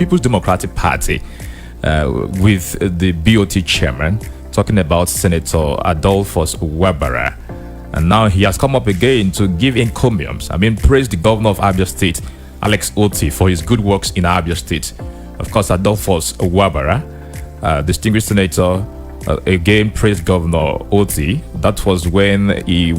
People's Democratic Party with the BOT chairman talking about Senator Adolphus Wabara. And now he has come up again to give encomiums. Praise the governor of Abia State, Alex Otti, for his good works in Abia State. Of course, Adolphus Wabara, distinguished senator, again praised Governor Otti. That was when he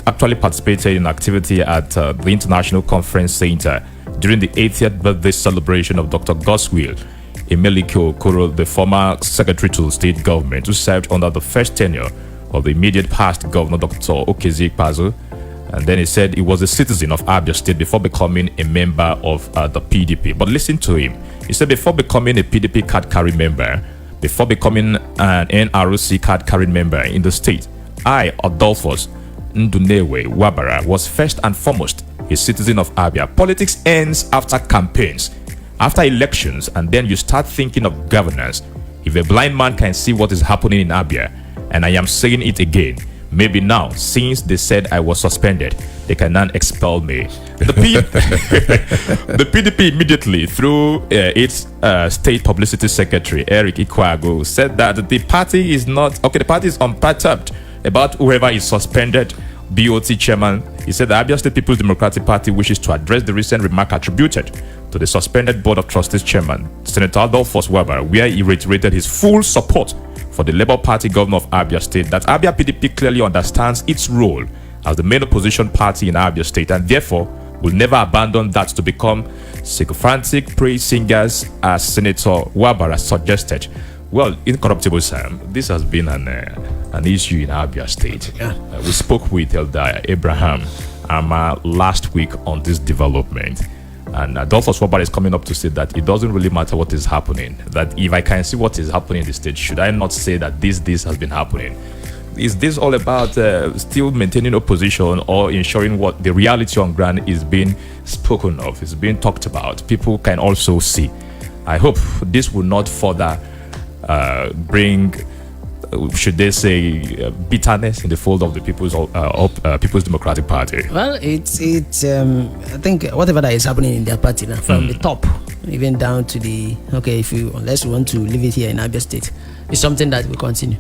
actually participated in activity at the International Conference Center during the 80th birthday celebration of Dr. Goswill Emelike Okoro, the former secretary to the state government, who served under the first tenure of the immediate past governor, Dr. Okezie Ikpeazu. And then he said he was a citizen of Abia State before becoming a member of the PDP. But listen to him. He said before becoming a PDP card-carrying member, before becoming an NROC card-carrying member in the state, I, Adolphus Ndunewe Wabara, was first and foremost a citizen of Abia. Politics ends after campaigns, after elections, and then you start thinking of governance. If a blind man can see what is happening in Abia, and I am saying it again, maybe now, since they said I was suspended, they can now expel me. The PDP immediately, through its state publicity secretary, Eric Ikwago, said that the party is the party is unperturbed about whoever is suspended. BOT chairman, he said the Abia State People's Democratic Party wishes to address the recent remark attributed to the suspended Board of Trustees chairman, Senator Adolphus Wabara, where he reiterated his full support for the Labour Party governor of Abia State, that Abia PDP clearly understands its role as the main opposition party in Abia State and therefore will never abandon that to become sycophantic praise singers, as Senator Wabara suggested. Well, incorruptible Sam, this has been an issue in Abia State. We spoke with Elder Abraham Ama last week on this development. And Adolphus Wabara is coming up to say that it doesn't really matter what is happening. That if I can see what is happening in the state, should I not say that this has been happening? Is this all about still maintaining opposition or ensuring what the reality on ground is being spoken of, is being talked about? People can also see. I hope this will not further bring, should they say, bitterness in the fold of the People's Democratic Party. Well, it's I think whatever that is happening in their party now, from the top even down to the unless we want to leave it here in Abia State, it's something that will continue.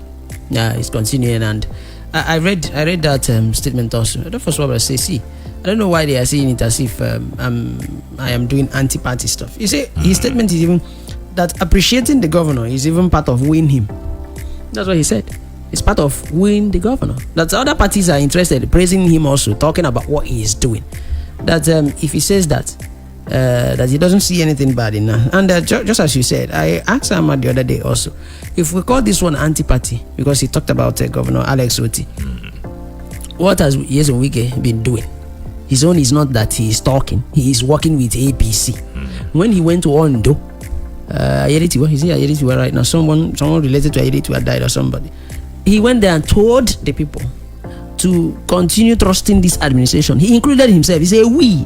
Yeah, it's continuing, and I read that statement also. The first one I say, see, I don't know why they are saying it as if I am doing anti-party stuff. You see, his statement is even that appreciating the governor is even part of winning him. That's what he said. It's part of winning the governor. That other parties are interested in praising him also, talking about what he is doing. That if he says that he doesn't see anything bad in that. And just as you said, I asked Ahmad the other day also, if we call this one anti-party, because he talked about Governor Alex Otti, what has Yeson Wike been doing? His own is not that he is talking, he is working with APC. When he went to Ondo, Ayeditiwa, is he Ayeditiwa right now? Someone related to Ayeditiwa died or somebody. He went there and told the people to continue trusting this administration. He included himself. He said, we.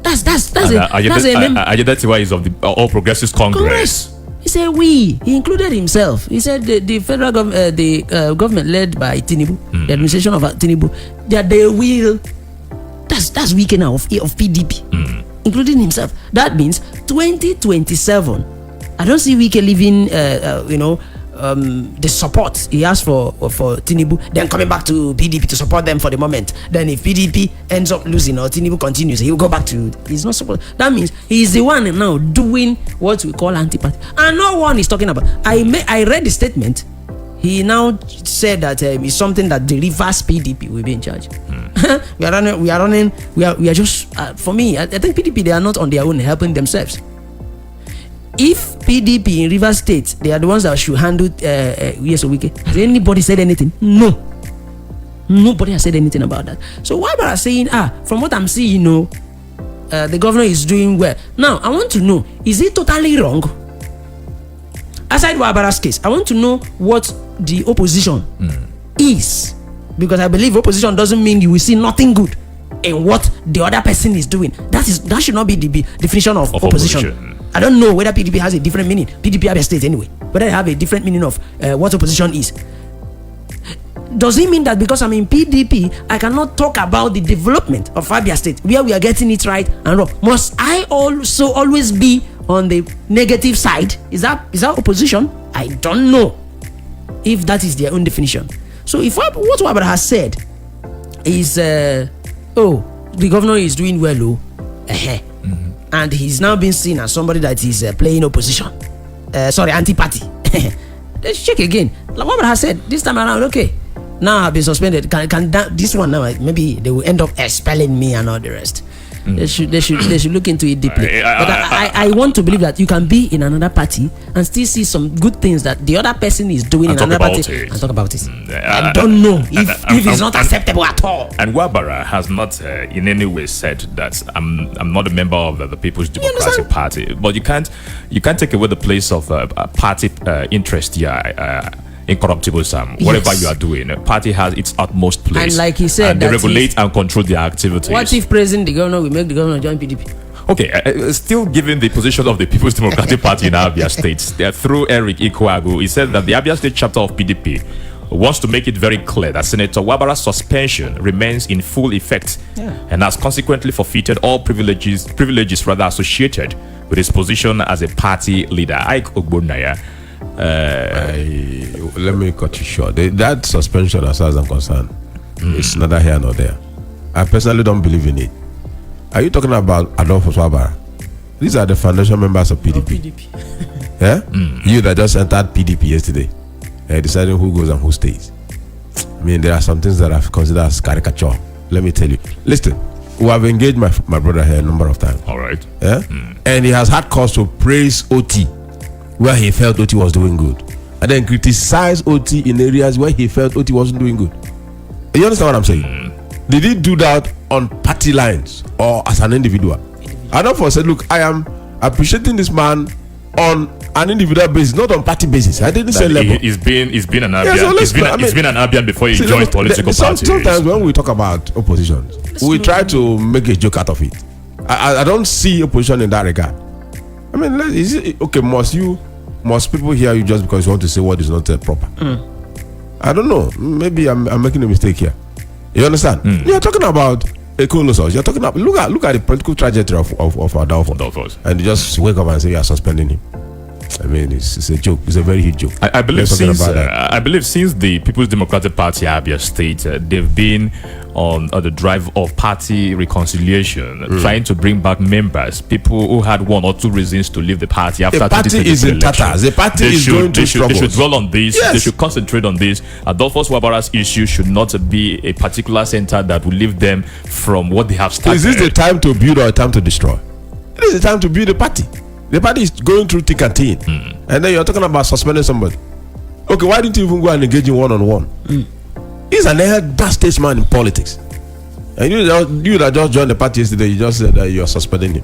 That's Ayeditiwa is of the All Progressives Congress. He said we. He included himself. He said the federal government led by Tinubu, the administration of Tinubu, that they will. That's weekend now of PDP, including himself. That means 2027. I don't see Wike leaving. The support he has for Tinubu, then coming back to PDP to support them for the moment. Then if PDP ends up losing or Tinubu continues, he will go back to. He's not support. That means he's the one now doing what we call anti-party, and no one is talking about. I read the statement. He now said that it's something that the reverse PDP will be in charge. We are just for me. I think PDP, they are not on their own helping themselves. If PDP in Rivers State, they are the ones that should handle Wike. Has anybody said anything? No. Nobody has said anything about that. So Wabara is saying, from what I'm seeing, the governor is doing well. Now, I want to know, is it totally wrong? Aside Wabara's case, I want to know what the opposition is. Because I believe opposition doesn't mean you will see nothing good in what the other person is doing. That should not be the definition of opposition. I don't know whether PDP has a different meaning. PDP Abia State anyway. Whether they have a different meaning of what opposition is. does it mean that because I'm in PDP, I cannot talk about the development of Abia State, where we are getting it right and wrong? Must I also always be on the negative side? Is that opposition? I don't know if that is their own definition. So if what Wabara has said is, the governor is doing well, and he's now being seen as somebody that is playing opposition, anti-party. Let's check again. Like Wabara has said this time around, okay, now I've been suspended. Can this one now? Maybe they will end up expelling me and all the rest. They should look into it deeply. But I want to believe that you can be in another party and still see some good things that the other person is doing in another party and talk about it. I don't know if it's not acceptable at all. And Wabara has not in any way said that I'm not a member of the People's Democratic Party. But you can't take away the place of party interest here. Incorruptible, Sam. Whatever you are doing, a party has its utmost place. And like he said, and they regulate and control their activities. What if praising the governor will make the governor join PDP? Okay, still given the position of the People's Democratic Party in Abia State, through Eric Ikwagu, he said that the Abia State chapter of PDP wants to make it very clear that Senator Wabara's suspension remains in full effect and has consequently forfeited all privileges associated with his position as a party leader. Ike Ogbonnaya. Let me cut you short. That suspension, as far as I'm concerned, is neither here nor there. I personally don't believe in it. Are you talking about Adolphus Wabara? These are the foundation members of PDP. Yeah? You that just entered PDP yesterday, deciding who goes and who stays. I mean, there are some things that I've considered as caricature. Let me tell you. Listen, we have engaged my brother here a number of times. All right. Yeah? And he has had cause to praise OT where he felt OT was doing good, and then criticize OT in areas where he felt OT wasn't doing good. You understand what I'm saying? Did he do that on party lines or as an individual? Adolphus said, look, I am appreciating this man on an individual basis, not on party basis. I didn't say level. He's been an Abian. He's been an Abian before he joined political parties. Sometimes when we talk about opposition, we try to make a joke out of it. I don't see opposition in that regard. I mean, is it okay? Must people hear you just because you want to say what is not proper? I don't know. Maybe I'm making a mistake here. You understand? You're talking about a colossal. You're talking about look at the political trajectory of Adolphus, and you just wake up and say you are suspending him. I mean, it's a joke. It's a very huge joke. I believe since the People's Democratic Party Abia State, they've been on the drive of party reconciliation, trying to bring back members, people who had one or two reasons to leave the party after the party is in tatters. The party is going through struggles. They should dwell on this. Yes. They should concentrate on this. Adolphus Wabara's issue should not be a particular center that will leave them from what they have started. Is this the time to build or a time to destroy? It is the time to build a party. The party is going through thick and thin, and then you're talking about suspending somebody. Okay, why didn't you even go and engage in one-on-one? He's an elder statesman in politics, and you that just joined the party yesterday, you just said that you're suspending him.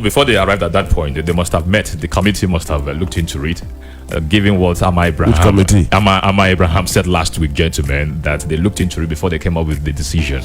Before they arrived at that point, they must have met. The committee must have looked into it, given what Ama Abraham said last week, gentlemen, that they looked into it before they came up with the decision.